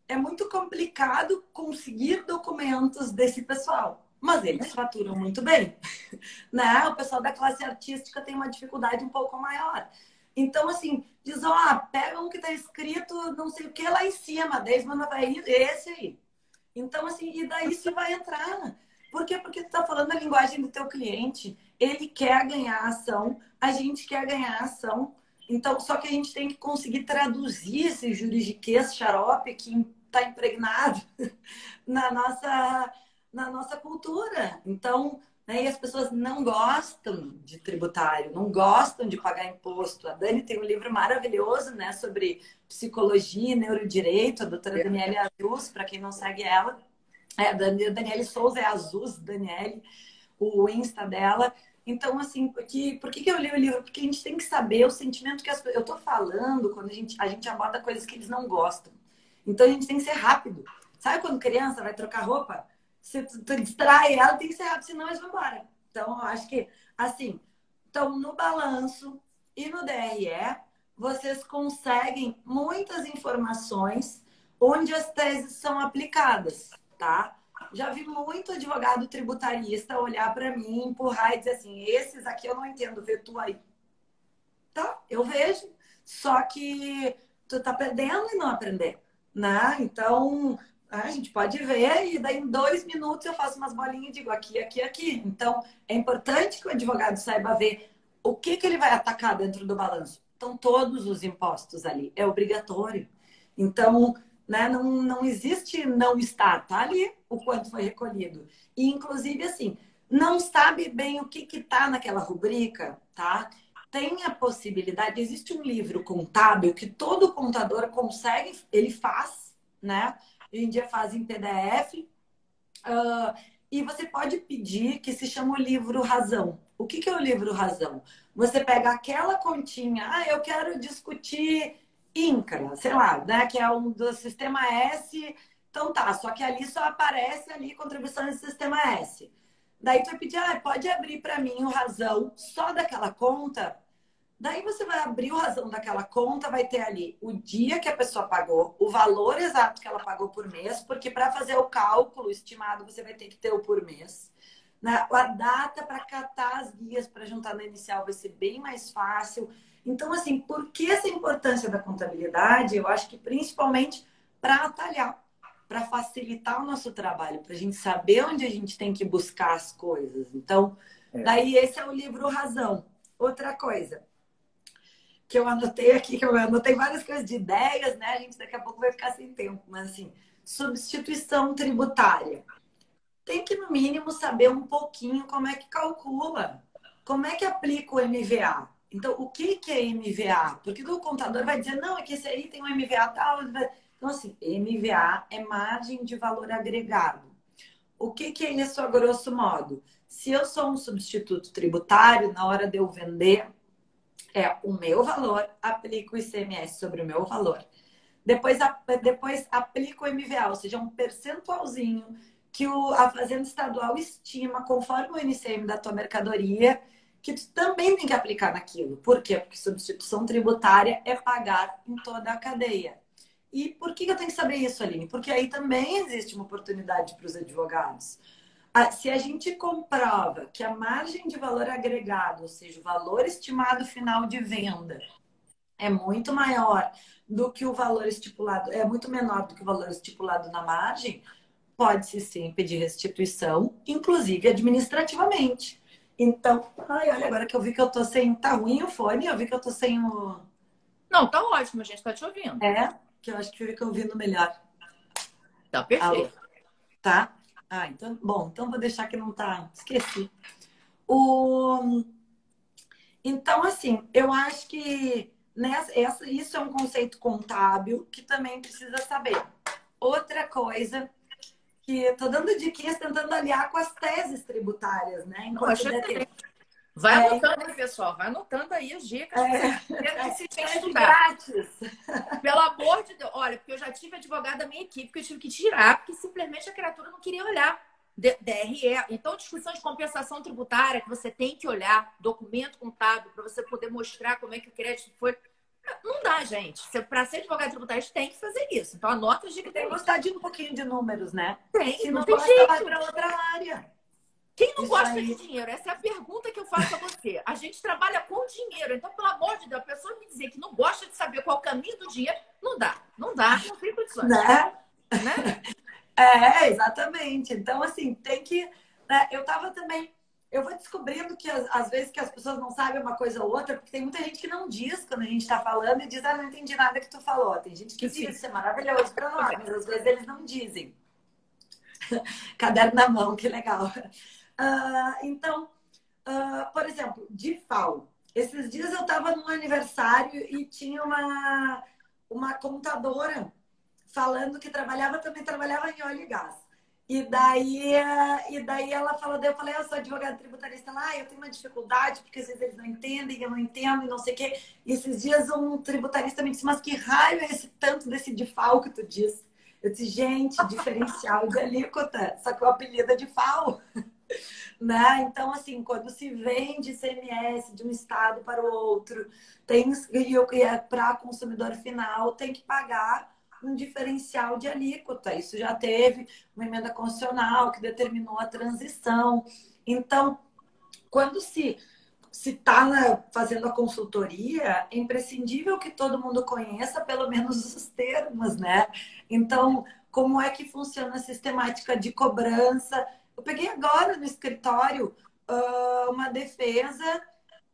é muito complicado conseguir documentos desse pessoal. Mas eles faturam muito bem. Né? O pessoal da classe artística tem uma dificuldade um pouco maior. Então, assim, diz, ó, pega um que está escrito não sei o que lá em cima, 10 manda para esse aí. Então, assim, e daí você vai entrar. Por quê? Porque tu tá falando a linguagem do teu cliente. Ele quer ganhar ação, a gente quer ganhar ação. Então, só que a gente tem que conseguir traduzir esse juridiquês xarope que está impregnado na nossa cultura. Então, né, e as pessoas não gostam de tributário, não gostam de pagar imposto. A Dani tem um livro maravilhoso, né, sobre psicologia e neurodireito, a doutora Daniele Azus, para quem não segue ela. Daniele Souza é Azus, Daniele, o Insta dela. Então, assim, por que eu li o livro? Porque a gente tem que saber o sentimento que eu tô falando quando a gente aborda coisas que eles não gostam. Então, a gente tem que ser rápido. Sabe quando criança vai trocar roupa? Se tu distrai ela, tem que ser rápido, senão eles vão embora. Então, eu acho que, assim, então, no balanço e no DRE, vocês conseguem muitas informações onde as teses são aplicadas, tá? Já vi muito advogado tributarista olhar para mim, empurrar e dizer assim, esses aqui eu não entendo, vê tu aí. Tá, eu vejo. Só que tu tá perdendo e não aprender, né? Então, a gente pode ver e daí em 2 minutos eu faço umas bolinhas e digo aqui, aqui, aqui. Então, é importante que o advogado saiba ver o que ele vai atacar dentro do balanço. Então, todos os impostos ali, é obrigatório. Então, né, não existe não estar, tá ali o quanto foi recolhido. E, inclusive, assim, não sabe bem o que está naquela rubrica, tá? Tem a possibilidade, existe um livro contábil que todo contador consegue, ele faz, né? Hoje em dia faz em PDF, e você pode pedir que se chama o livro Razão. O que é o livro Razão? Você pega aquela continha, eu quero discutir INCRA, sei lá, né? Que é um do sistema S. Então tá, só que ali só aparece ali contribuição do sistema S. Daí tu vai pedir, pode abrir para mim o Razão só daquela conta, Daí você vai abrir o razão daquela conta, vai ter ali o dia que a pessoa pagou, o valor exato que ela pagou por mês, porque para fazer o cálculo estimado você vai ter que ter o por mês. Né? A data para catar as guias para juntar na inicial vai ser bem mais fácil. Então, assim, por que essa importância da contabilidade? Eu acho que principalmente para atalhar, para facilitar o nosso trabalho, para a gente saber onde a gente tem que buscar as coisas. Então, daí esse é o livro Razão. Outra coisa que eu anotei aqui, que eu anotei várias coisas de ideias, né? A gente daqui a pouco vai ficar sem tempo, mas assim, substituição tributária. Tem que, no mínimo, saber um pouquinho como é que calcula, como é que aplica o MVA. Então, o que que é MVA? Porque o contador vai dizer, não, é que esse aí tem um MVA tal. Então, assim, MVA é margem de valor agregado. O que que é isso a grosso modo? Se eu sou um substituto tributário, na hora de eu vender, é o meu valor, aplico o ICMS sobre o meu valor. Depois aplico o MVA, ou seja, um percentualzinho que a Fazenda Estadual estima, conforme o NCM da tua mercadoria, que tu também tem que aplicar naquilo. Por quê? Porque substituição tributária é pagar em toda a cadeia. E por que eu tenho que saber isso, Aline? Porque aí também existe uma oportunidade para os advogados. Se a gente comprova que a margem de valor agregado, ou seja, o valor estimado final de venda, é muito maior do que o valor estipulado, é muito menor do que o valor estipulado na margem, pode-se sim pedir restituição, inclusive administrativamente. Então, ai, olha, agora que eu vi que eu tô sem. Tá ruim o fone, eu vi que eu tô sem o. Não, tá ótimo, a gente tá te ouvindo. É, que eu acho que fica ouvindo melhor. Tá perfeito. Tá? Ah, então, bom, então vou deixar que não tá. Esqueci. O... Então, assim, eu acho que isso é um conceito contábil que também precisa saber. Outra coisa que eu tô dando diquinhas tentando aliar com as teses tributárias, né? Enquanto der tempo. Vai anotando aí, pessoal. Vai anotando aí as dicas que você tem que estudar. Grátis. Pelo amor de Deus. Olha, porque eu já tive advogado da minha equipe que eu tive que tirar, porque simplesmente a criatura não queria olhar. DRE. Então, discussão de compensação tributária, que você tem que olhar, documento contábil, para você poder mostrar como é que o crédito foi. Não dá, gente. Para ser advogado tributário, tem que fazer isso. Então, anota as dicas. Tem que gostar de um pouquinho de números, né? Tem, se não não tem gosta, jeito. vai para outra área. Quem não gosta de dinheiro? Essa é a pergunta que eu faço a você. A gente trabalha com dinheiro. Então, pelo amor de Deus, a pessoa me dizer que não gosta de saber qual é o caminho do dinheiro, não dá. Não dá, não tem condições. Né? Né? Exatamente. Então, assim, tem que... Né? Eu tava também... Eu vou descobrindo que, às vezes, que as pessoas não sabem uma coisa ou outra, porque tem muita gente que não diz quando a gente tá falando e diz, não entendi nada que tu falou. Tem gente que diz, isso é maravilhoso para nós, mas às vezes eles não dizem. Caderno na mão, que legal. Então, por exemplo, de FAO. Esses dias eu estava num aniversário e tinha uma contadora falando que também trabalhava em óleo e gás. E daí ela falou, daí eu falei, eu sou advogada tributarista lá, eu tenho uma dificuldade, porque às vezes eles não entendem, eu não entendo, e não sei o quê. E esses dias um tributarista me disse, mas que raio é esse tanto desse de FAO que tu diz? Eu disse, gente, diferencial de alíquota, só que o apelido é de FAO. Né? Então, assim, quando se vende ICMS de um estado para o outro, para consumidor final, tem que pagar um diferencial de alíquota. Isso já teve uma emenda constitucional que determinou a transição. Então, quando se está fazendo a consultoria, é imprescindível que todo mundo conheça pelo menos os termos, né? Então, como é que funciona a sistemática de cobrança? Eu peguei agora no escritório uma defesa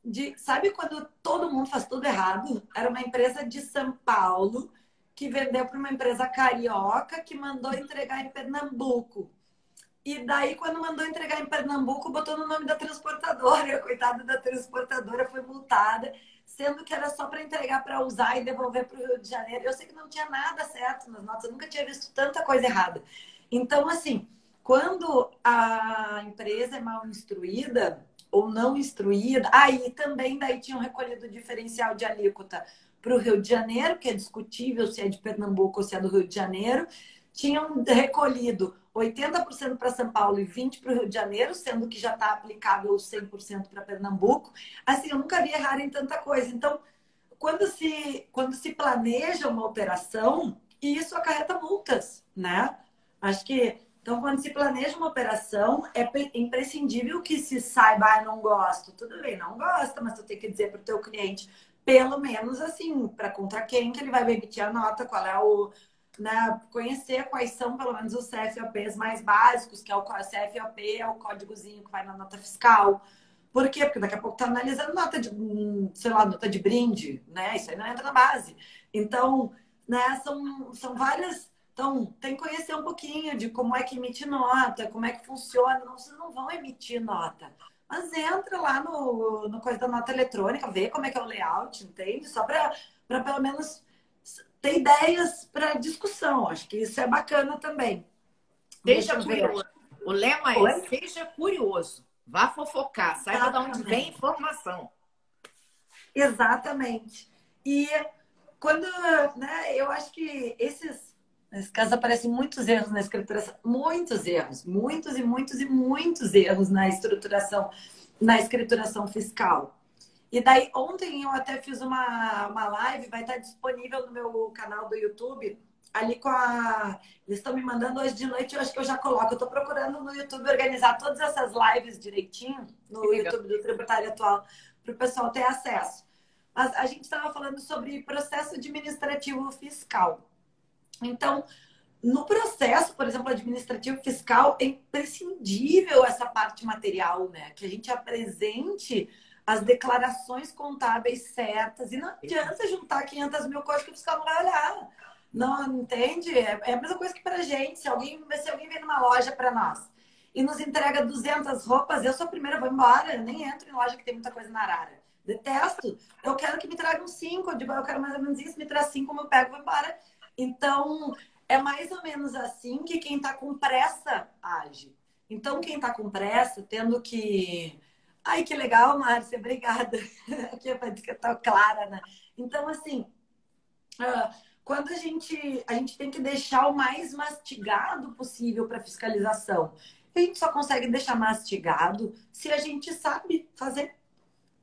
de... Sabe quando todo mundo faz tudo errado? Era uma empresa de São Paulo que vendeu para uma empresa carioca que mandou entregar em Pernambuco. E daí, quando mandou entregar em Pernambuco, botou no nome da transportadora. E a coitada da transportadora foi multada, sendo que era só para entregar para usar e devolver para o Rio de Janeiro. Eu sei que não tinha nada certo nas notas, eu nunca tinha visto tanta coisa errada. Então, assim, quando a empresa é mal instruída ou não instruída, aí também daí tinham recolhido o diferencial de alíquota para o Rio de Janeiro, que é discutível se é de Pernambuco ou se é do Rio de Janeiro. tinham recolhido 80% para São Paulo e 20% para o Rio de Janeiro, sendo que já está aplicável 100% para Pernambuco. Assim, eu nunca vi errar em tanta coisa. Então, quando se planeja uma operação, isso acarreta multas, né? Acho que, então, quando se planeja uma operação, é imprescindível que se saiba, ah, não gosto. Tudo bem, não gosta, mas tu tem que dizer para o teu cliente, pelo menos assim, para contra quem que ele vai emitir a nota, qual é o, né, conhecer quais são, pelo menos, os CFOPs mais básicos, que é o CFOP, é o códigozinho que vai na nota fiscal. Por quê? Porque daqui a pouco tá analisando nota de, sei lá, nota de brinde, né? Isso aí não entra na base. Então, né, são várias. Então, tem que conhecer um pouquinho de como é que emite nota, como é que funciona. Não, vocês não vão emitir nota. Mas entra lá no coisa da nota eletrônica, vê como é que é o layout, entende? Só para pelo menos ter ideias para discussão. Acho que isso é bacana também. Seja curioso. O lema é: Oi? seja curioso. Vá fofocar, saiba de onde vem informação. Exatamente. E quando, né, eu acho que nesse caso aparecem muitos erros na escrituração, muitos erros, muitos e muitos e muitos erros na escrituração fiscal. E daí, ontem eu até fiz uma live, vai estar disponível no meu canal do YouTube, ali com a... Eles estão me mandando hoje de noite, eu acho que eu já coloco. Eu estou procurando no YouTube organizar todas essas lives direitinho, no YouTube do Tributário Atual, para o pessoal ter acesso. Mas a gente estava falando sobre processo administrativo fiscal. Então, no processo, por exemplo, administrativo fiscal, é imprescindível essa parte material, né? Que a gente apresente as declarações contábeis certas. E não adianta juntar 500 mil coisas que o fiscal não vai olhar. Não entende? É a mesma coisa que para a gente. Se alguém vem numa loja para nós e nos entrega 200 roupas, eu sou a primeira, vou embora. Eu nem entro em loja que tem muita coisa na arara. Detesto. Eu quero que me tragam 5. Eu digo, eu quero mais ou menos isso, me traz 5, eu pego e vou embora. Então, é mais ou menos assim que quem está com pressa age. Então, quem está com pressa, tendo que... Ai, que legal, Márcia, obrigada. Aqui para dizer que eu tô clara, né? Então, assim, quando a gente tem que deixar o mais mastigado possível para fiscalização. A gente só consegue deixar mastigado se a gente sabe fazer,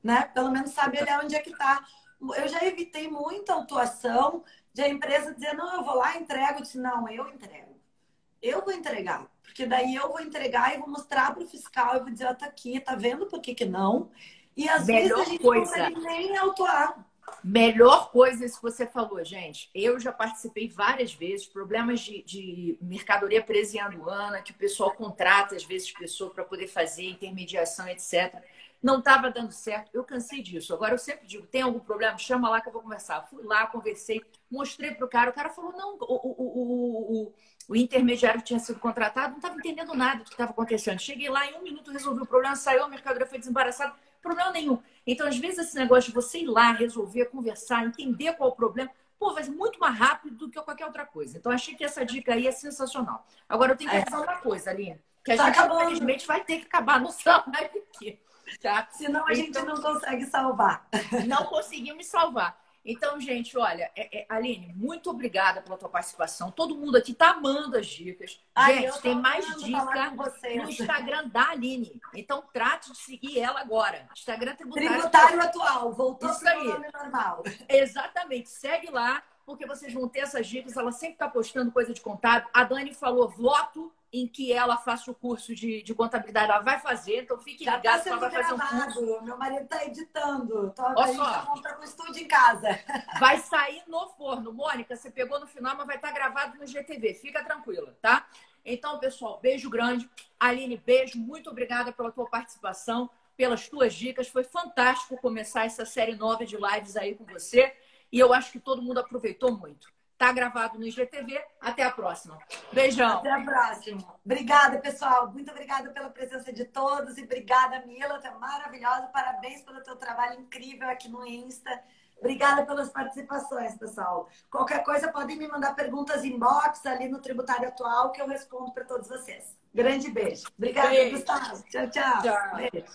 né? Pelo menos sabe olhar onde é que está. Eu já evitei muita autuação de a empresa dizer, não, eu vou lá e entrego. Eu disse, não, eu entrego. Eu vou entregar. Porque daí eu vou entregar e vou mostrar para o fiscal. Eu vou dizer, ó, tá aqui, tá vendo por que que não? E às vezes a gente não consegue nem autuar. Melhor coisa isso que você falou, gente. Eu já participei várias vezes, problemas de mercadoria presa em aduana, que o pessoal contrata, às vezes, pessoa para poder fazer intermediação, etc. Não estava dando certo. Eu cansei disso. Agora, eu sempre digo, tem algum problema? Chama lá que eu vou conversar. Fui lá, conversei, mostrei para o cara. O cara falou, não, o intermediário que tinha sido contratado não estava entendendo nada do que estava acontecendo. Cheguei lá, em 1 minuto resolvi o problema, saiu, a mercadoria foi desembaraçada. Problema nenhum. Então, às vezes, esse negócio de você ir lá, resolver, conversar, entender qual é o problema, pô, vai ser muito mais rápido do que qualquer outra coisa. Então, achei que essa dica aí é sensacional. Agora, eu tenho que avisar uma coisa, Aline, que a gente, infelizmente, vai ter que acabar no live aqui. Tá? Senão a gente não consegue salvar. Não conseguimos salvar. Então, gente, olha, Aline, muito obrigada pela tua participação. Todo mundo aqui tá amando as dicas. Gente, tem mais dica no Instagram da Aline. Então, trate de seguir ela agora. Instagram Tributário Atual. Voltou isso para aí. o nome normal. Exatamente. Segue lá, porque vocês vão ter essas dicas. Ela sempre tá postando coisa de contábil. A Dani falou, voto em que ela faça o curso de contabilidade. Ela vai fazer, então fique ligado que ela vai fazer um curso. Meu marido está editando. Olha só. A gente monta um estúdio em casa. Vai sair no forno. Mônica, você pegou no final, mas vai estar gravado no GTV. Fica tranquila, tá? Então, pessoal, beijo grande. Aline, beijo. Muito obrigada pela tua participação, pelas tuas dicas. Foi fantástico começar essa série nova de lives aí com você. E eu acho que todo mundo aproveitou muito. Tá gravado no IGTV. Até a próxima. Beijão. Até a próxima. Obrigada, pessoal. Muito obrigada pela presença de todos. E obrigada, Mila. Tu é maravilhosa. Parabéns pelo teu trabalho incrível aqui no Insta. Obrigada pelas participações, pessoal. Qualquer coisa, podem me mandar perguntas inbox ali no Tributário Atual, que eu respondo para todos vocês. Grande beijo. Obrigada, beijo. Gustavo. Tchau, tchau. Tchau. Beijo.